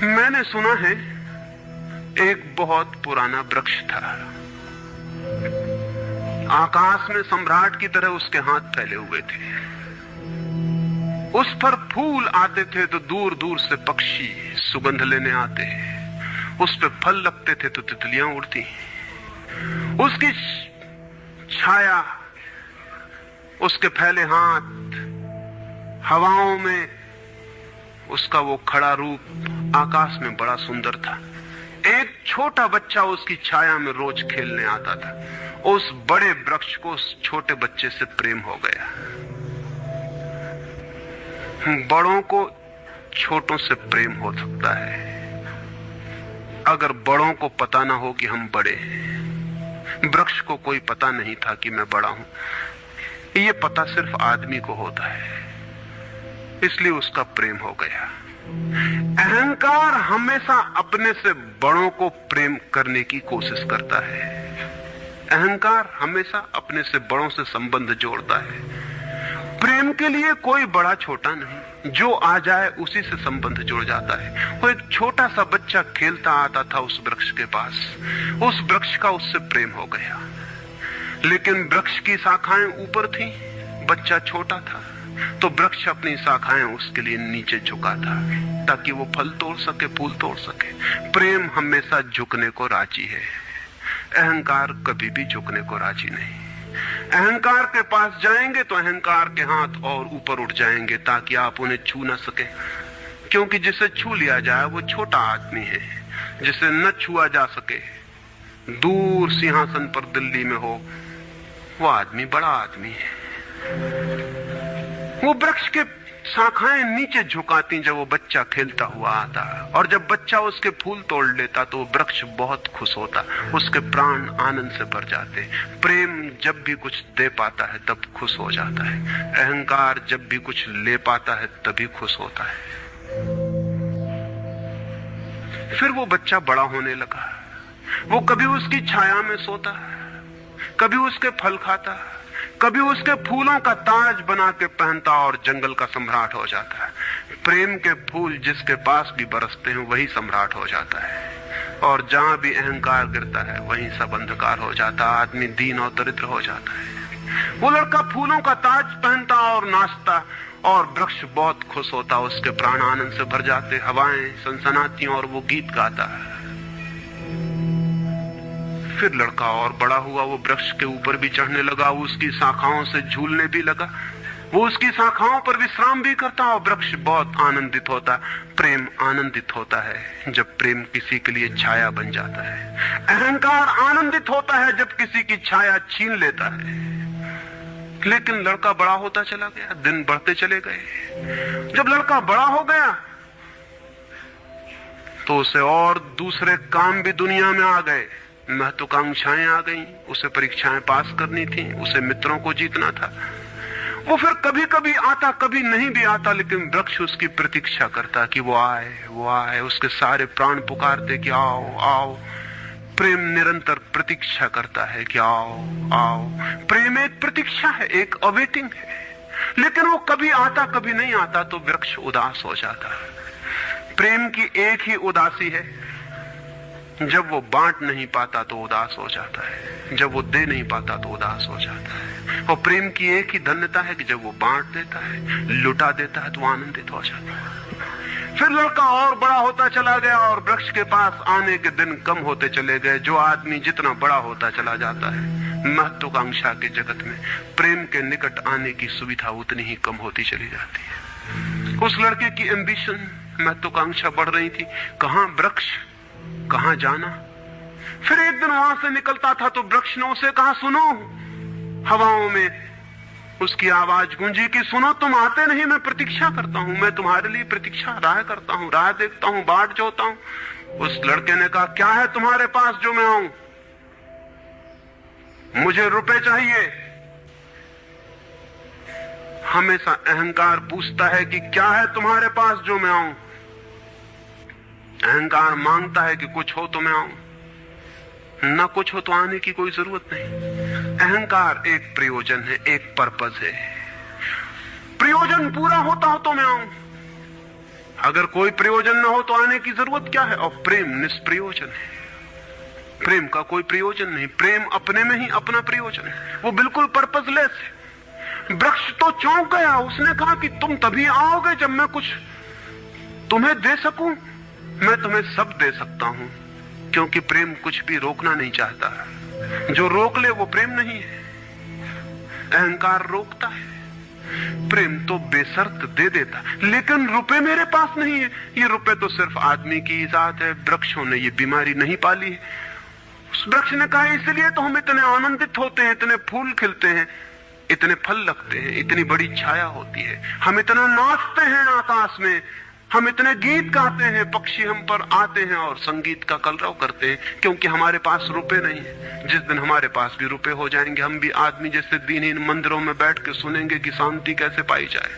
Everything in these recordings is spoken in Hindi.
मैंने सुना है एक बहुत पुराना वृक्ष था। आकाश में सम्राट की तरह उसके हाथ फैले हुए थे। उस पर फूल आते थे तो दूर दूर से पक्षी सुगंध लेने आते। उस पे फल लगते थे तो तितलियां उड़ती। उसकी छाया, उसके फैले हाथ, हवाओं में उसका वो खड़ा रूप आकाश में बड़ा सुंदर था। एक छोटा बच्चा उसकी छाया में रोज खेलने आता था। उस बड़े वृक्ष को उस छोटे बच्चे से प्रेम हो गया। बड़ों को छोटों से प्रेम हो सकता है अगर बड़ों को पता ना हो कि हम बड़े हैं। वृक्ष को कोई पता नहीं था कि मैं बड़ा हूं। ये पता सिर्फ आदमी को होता है, इसलिए उसका प्रेम हो गया। अहंकार हमेशा अपने से बड़ों को प्रेम करने की कोशिश करता है। अहंकार हमेशा अपने से बड़ों से संबंध जोड़ता है। प्रेम के लिए कोई बड़ा छोटा नहीं, जो आ जाए उसी से संबंध जुड़ जाता है। वो एक छोटा सा बच्चा खेलता आता था उस वृक्ष के पास। उस वृक्ष का उससे प्रेम हो गया। लेकिन वृक्ष की शाखाएं ऊपर थी, बच्चा छोटा था, तो वृक्ष अपनी शाखाएं उसके लिए नीचे झुका था ताकि वो फल तोड़ सके, फूल तोड़ सके। प्रेम हमेशा झुकने को राजी है, अहंकार कभी भी झुकने को राजी नहीं। अहंकार के पास जाएंगे तो अहंकार के हाथ और ऊपर उठ जाएंगे ताकि आप उन्हें छू न सके, क्योंकि जिसे छू लिया जाए वो छोटा आदमी है। जिसे न छुआ जा सके, दूर सिंहासन पर दिल्ली में हो, वो आदमी बड़ा आदमी है। वो वृक्ष के शाखाएं नीचे झुकाती जब वो बच्चा खेलता हुआ आता, और जब बच्चा उसके फूल तोड़ लेता तो वृक्ष बहुत खुश होता। उसके प्राण आनंद से भर जाते। प्रेम जब भी कुछ दे पाता है तब खुश हो जाता है। अहंकार जब भी कुछ ले पाता है तभी खुश होता है। फिर वो बच्चा बड़ा होने लगा। वो कभी उसकी छाया में सोता, कभी उसके फल खाता, कभी उसके फूलों का ताज बना के पहनता और जंगल का सम्राट हो जाता है। प्रेम के फूल जिसके पास भी बरसते हैं वही सम्राट हो जाता है, और जहां भी अहंकार गिरता है वहीं सब अंधकार हो जाता है। आदमी दीन और दरिद्र हो जाता है। वो लड़का फूलों का ताज पहनता और नाचता, और वृक्ष बहुत खुश होता। उसके प्राण आनंद से भर जाते, हवाएं सनसनाती और वो गीत गाता है। फिर लड़का और बड़ा हुआ। वो वृक्ष के ऊपर भी चढ़ने लगा, उसकी शाखाओं से झूलने भी लगा। वो उसकी शाखाओं पर विश्राम भी करता और वृक्ष बहुत आनंदित होता। प्रेम आनंदित होता है जब प्रेम किसी के लिए छाया बन जाता है। अहंकार आनंदित होता है जब किसी की छाया छीन लेता है। लेकिन लड़का बड़ा होता चला गया, दिन बढ़ते चले गए। जब लड़का बड़ा हो गया तो उसे और दूसरे काम भी दुनिया में आ गए। महत्वाकांक्षाएं आ गईं, उसे परीक्षाएं पास करनी थी, उसे मित्रों को जीतना था। वो फिर कभी कभी आता, कभी नहीं भी आता, लेकिन वृक्ष उसकी प्रतीक्षा करता कि वो आए, वो आए। उसके सारे प्राण पुकारते कि आओ आओ। प्रेम निरंतर प्रतीक्षा करता है कि आओ आओ। प्रेम एक प्रतीक्षा है, एक अवेटिंग है। लेकिन वो कभी आता, कभी नहीं आता, तो वृक्ष उदास हो जाता है। प्रेम की एक ही उदासी है, जब वो बांट नहीं पाता तो उदास हो जाता है, जब वो दे नहीं पाता तो उदास हो जाता है। और प्रेम की एक ही धन्यता है कि जब वो बांट देता है, लुटा देता है, तो आनंदित हो जाता है। फिर लड़का और बड़ा होता चला गया और वृक्ष के पास आने के दिन कम होते चले गए। जो आदमी जितना बड़ा होता चला जाता है, महत्वाकांक्षा के जगत में प्रेम के निकट आने की सुविधा उतनी ही कम होती चली जाती है। उस लड़के की एम्बिशन, महत्वाकांक्षा बढ़ रही थी। कहां वृक्ष, कहां जाना। फिर एक दिन वहां से निकलता था तो वृक्ष ने उसे कहा, सुनो। हवाओं में उसकी आवाज गूंजी कि सुनो, तुम आते नहीं, मैं प्रतीक्षा करता हूं, मैं तुम्हारे लिए प्रतीक्षा, राह करता हूं, राह देखता हूं, बाट जोता हूं। उस लड़के ने कहा, क्या है तुम्हारे पास जो मैं आऊं? मुझे रुपए चाहिए। हमेशा अहंकार पूछता है कि क्या है तुम्हारे पास जो मैं आऊं। अहंकार मांगता है कि कुछ हो तो मैं आऊं, ना कुछ हो तो आने की कोई जरूरत नहीं। अहंकार एक प्रयोजन है, एक पर्पस है। प्रयोजन पूरा होता हो तो मैं आऊं। अगर कोई प्रयोजन ना हो तो आने की जरूरत क्या है? और प्रेम निष्प्रयोजन है। प्रेम का कोई प्रयोजन नहीं। प्रेम अपने में ही अपना प्रयोजन है। वो बिल्कुल पर्पसलेस है। वृक्ष तो चौंक गया। उसने कहा कि तुम तभी आओगे जब मैं कुछ तुम्हें दे सकूं। मैं तुम्हें सब दे सकता हूं, क्योंकि प्रेम कुछ भी रोकना नहीं चाहता। जो रोक ले वो प्रेम नहीं है। अहंकार रोकता है, प्रेम तो बेशर्त दे देता। लेकिन रुपए मेरे पास नहीं है। ये रुपए तो सिर्फ आदमी की इजाद है। वृक्षों ने ये बीमारी नहीं पाली है। उस वृक्ष ने कहा इसलिए तो हम इतने आनंदित होते हैं, इतने फूल खिलते हैं, इतने फल लगते हैं, इतनी बड़ी छाया होती है, हम इतना नाचते हैं आकाश में, हम इतने गीत गाते हैं, पक्षी हम पर आते हैं और संगीत का कलरव करते हैं, क्योंकि हमारे पास रुपए नहीं है। जिस दिन हमारे पास भी रुपए हो जाएंगे, हम भी आदमी जैसे दीनहीन मंदिरों में बैठ के सुनेंगे कि शांति कैसे पाई जाए,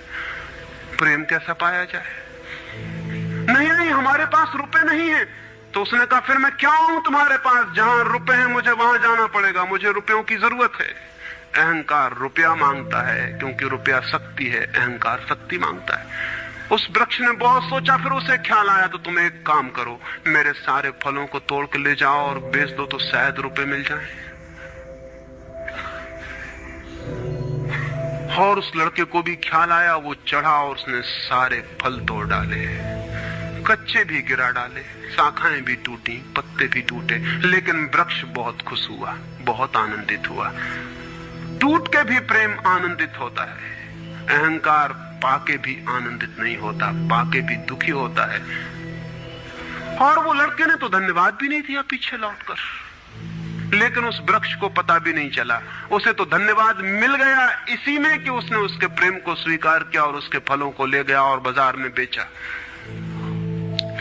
प्रेम कैसा पाया जाए। नहीं, हमारे पास रुपए नहीं है। तो उसने कहा फिर मैं क्या हूं तुम्हारे पास? जहां रुपए हैं मुझे वहां जाना पड़ेगा, मुझे रुपयों की जरूरत है। अहंकार रुपया मांगता है, क्योंकि रुपया शक्ति है, अहंकार शक्ति मांगता है। उस वृक्ष ने बहुत सोचा, फिर उसे ख्याल आया तो तुम एक काम करो, मेरे सारे फलों को तोड़ के ले जाओ और बेच दो तो शायद रुपए मिल जाएं। और उस लड़के को भी ख्याल आया। वो चढ़ा और उसने सारे फल तोड़ डाले, कच्चे भी गिरा डाले, शाखाएं भी टूटी, पत्ते भी टूटे। लेकिन वृक्ष बहुत खुश हुआ, बहुत आनंदित हुआ। टूट के भी प्रेम आनंदित होता है। अहंकार पाके भी आनंदित नहीं होता, पाके भी दुखी होता है। और वो लड़के ने तो धन्यवाद भी नहीं दिया पीछे लौटकर। लेकिन उस वृक्ष को पता भी नहीं चला, उसे तो धन्यवाद मिल गया इसी में कि उसने उसके प्रेम को स्वीकार किया और उसके फलों को ले गया और बाजार में बेचा।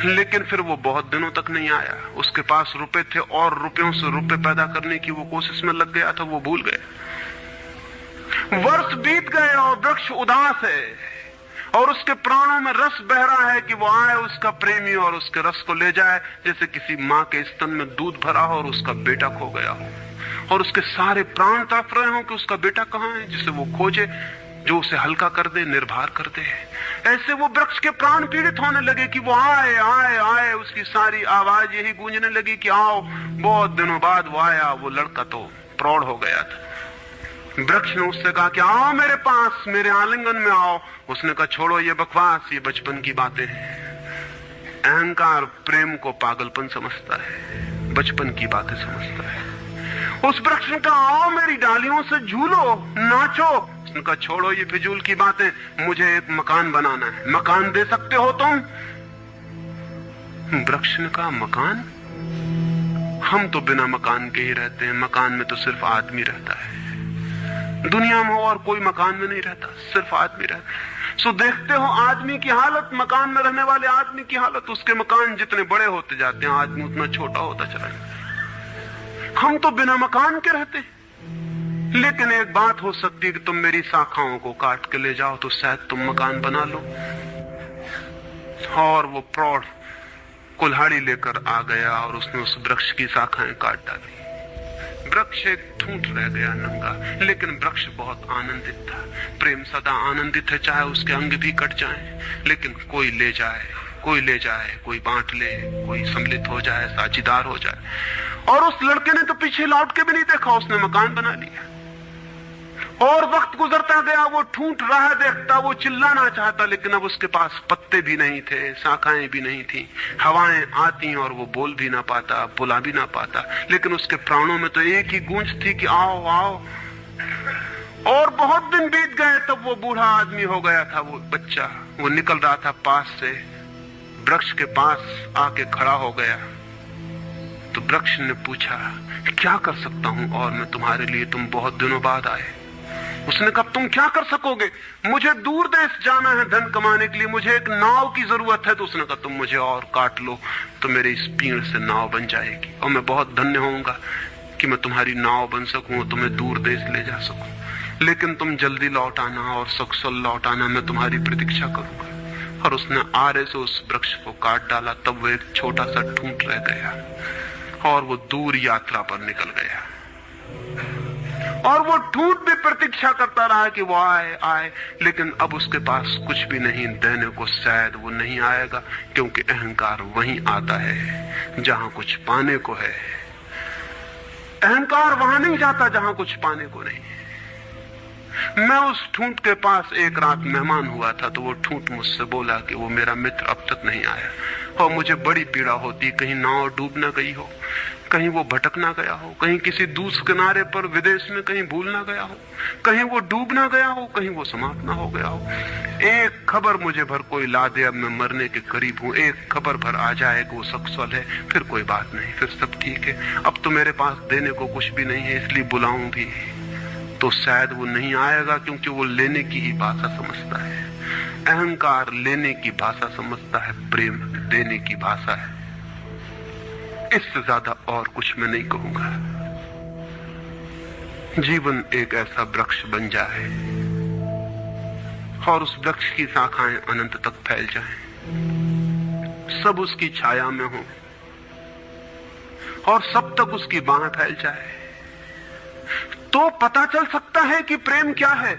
लेकिन फिर वो बहुत दिनों तक नहीं आया। उसके पास रुपए थे और रुपयों से रुपए पैदा करने की वो कोशिश में लग गया था, वो भूल गया। वर्ष बीत गए और वृक्ष उदास है और उसके प्राणों में रस बह रहा है कि वो आए उसका प्रेमी और उसके रस को ले जाए, जैसे किसी माँ के स्तन में दूध भरा हो और उसका बेटा खो गया हो और उसके सारे प्राण तड़प रहे हो कि उसका बेटा कहाँ है, जिसे वो खोजे, जो उसे हल्का कर दे, निर्भर कर दे। ऐसे वो वृक्ष के प्राण पीड़ित होने लगे कि वो आए आए आए। उसकी सारी आवाज यही गूंजने लगी कि आओ। बहुत दिनों बाद वो आया। वो लड़का तो प्रौढ़ हो गया था। वृक्ष ने उससे कहा कि आओ मेरे पास, मेरे आलिंगन में आओ। उसने कहा छोड़ो ये बकवास, ये बचपन की बातें हैं। अहंकार प्रेम को पागलपन समझता है, बचपन की बातें समझता है। उस वृक्ष ने कहा आओ मेरी डालियों से झूलो, नाचो। उसने कहा छोड़ो ये फिजूल की बातें, मुझे एक मकान बनाना है। मकान दे सकते हो तुम? वृक्ष ने कहा मकान? हम तो बिना मकान के ही रहते हैं। मकान में तो सिर्फ आदमी रहता है। दुनिया में और कोई मकान में नहीं रहता, सिर्फ आदमी रहता है। सो देखते हो आदमी की हालत, मकान में रहने वाले आदमी की हालत। उसके मकान जितने बड़े होते जाते हैं, आदमी उतना छोटा होता चला जाता है। हम तो बिना मकान के रहते हैं। लेकिन एक बात हो सकती है कि तुम मेरी शाखाओं को काट के ले जाओ तो शायद तुम मकान बना लो। और वो प्रौढ़ कुल्हाड़ी लेकर आ गया और उसने उस वृक्ष की शाखाएं काट डाली। वृक्ष एक ठूंठ रह गया नंगा, लेकिन वृक्ष बहुत आनंदित था। प्रेम सदा आनंदित है, चाहे उसके अंग भी कट जाएं, लेकिन कोई ले जाए, कोई ले जाए, कोई बांट ले, कोई सम्मिलित हो जाए, साझीदार हो जाए। और उस लड़के ने तो पीछे लौट के भी नहीं देखा, उसने मकान बना लिया। और वक्त गुजरता गया, वो ठूंठ रहा देखता, वो चिल्लाना चाहता, लेकिन अब उसके पास पत्ते भी नहीं थे, शाखाएं भी नहीं थी, हवाएं आती और वो बोल भी ना पाता, बुला भी ना पाता। लेकिन उसके प्राणों में तो एक ही गूंज थी कि आओ आओ। और बहुत दिन बीत गए, तब वो बूढ़ा आदमी हो गया था। वो बच्चा वो निकल रहा था पास से, वृक्ष के पास आके खड़ा हो गया। तो वृक्ष ने पूछा क्या कर सकता हूं और मैं तुम्हारे लिए? तुम बहुत दिनों बाद आए। उसने कहा तुम क्या कर सकोगे? मुझे दूर देश जाना है धन कमाने के लिए, मुझे एक नाव की जरूरत है। तो उसने कहा तुम मुझे और काट लो तो मेरे इस पीड़ से नाव बन जाएगी और मैं बहुत धन्य होऊंगा कि मैं तुम्हारी नाव बन सकूं, तुम्हें दूर देश ले जा सकूं। लेकिन तुम जल्दी लौट आना और सकुशल लौट आना, मैं तुम्हारी प्रतीक्षा करूंगा। और उसने आरे से उस वृक्ष को काट डाला। तब वो एक छोटा सा ठूंठ रह गया और वो दूर यात्रा पर निकल गया। और वो ठूंठ भी प्रतीक्षा करता रहा कि वो आए आए, लेकिन अब उसके पास कुछ भी नहीं देने को, शायद वो नहीं आएगा, क्योंकि अहंकार वहीं आता है जहां कुछ पाने को है। अहंकार वहां नहीं जाता जहां कुछ पाने को नहीं। मैं उस ठूंठ के पास एक रात मेहमान हुआ था, तो वो ठूंठ मुझसे बोला कि वो मेरा मित्र अब तक नहीं आया, और मुझे बड़ी पीड़ा होती, कहीं नाव डूब ना गई हो, कहीं वो भटक ना गया हो, कहीं किसी दूसरे किनारे पर विदेश में कहीं भूल ना गया हो, कहीं वो डूब ना गया हो, कहीं वो समाप्त ना हो गया हो। एक खबर मुझे भर कोई ला दे, अब मैं मरने के करीब हूं, एक खबर भर आ जाए कि वो सकुशल है, फिर कोई बात नहीं, फिर सब ठीक है। अब तो मेरे पास देने को कुछ भी नहीं है, इसलिए बुलाऊं भी तो शायद वो नहीं आएगा, क्योंकि वो लेने की ही भाषा समझता है। अहंकार लेने की भाषा समझता है, प्रेम देने की भाषा है। इससे ज्यादा और कुछ मैं नहीं कहूंगा। जीवन एक ऐसा वृक्ष बन जाए और उस वृक्ष की शाखाएं अनंत तक फैल जाएं, सब उसकी छाया में हो और सब तक उसकी बाहें फैल जाए, तो पता चल सकता है कि प्रेम क्या है।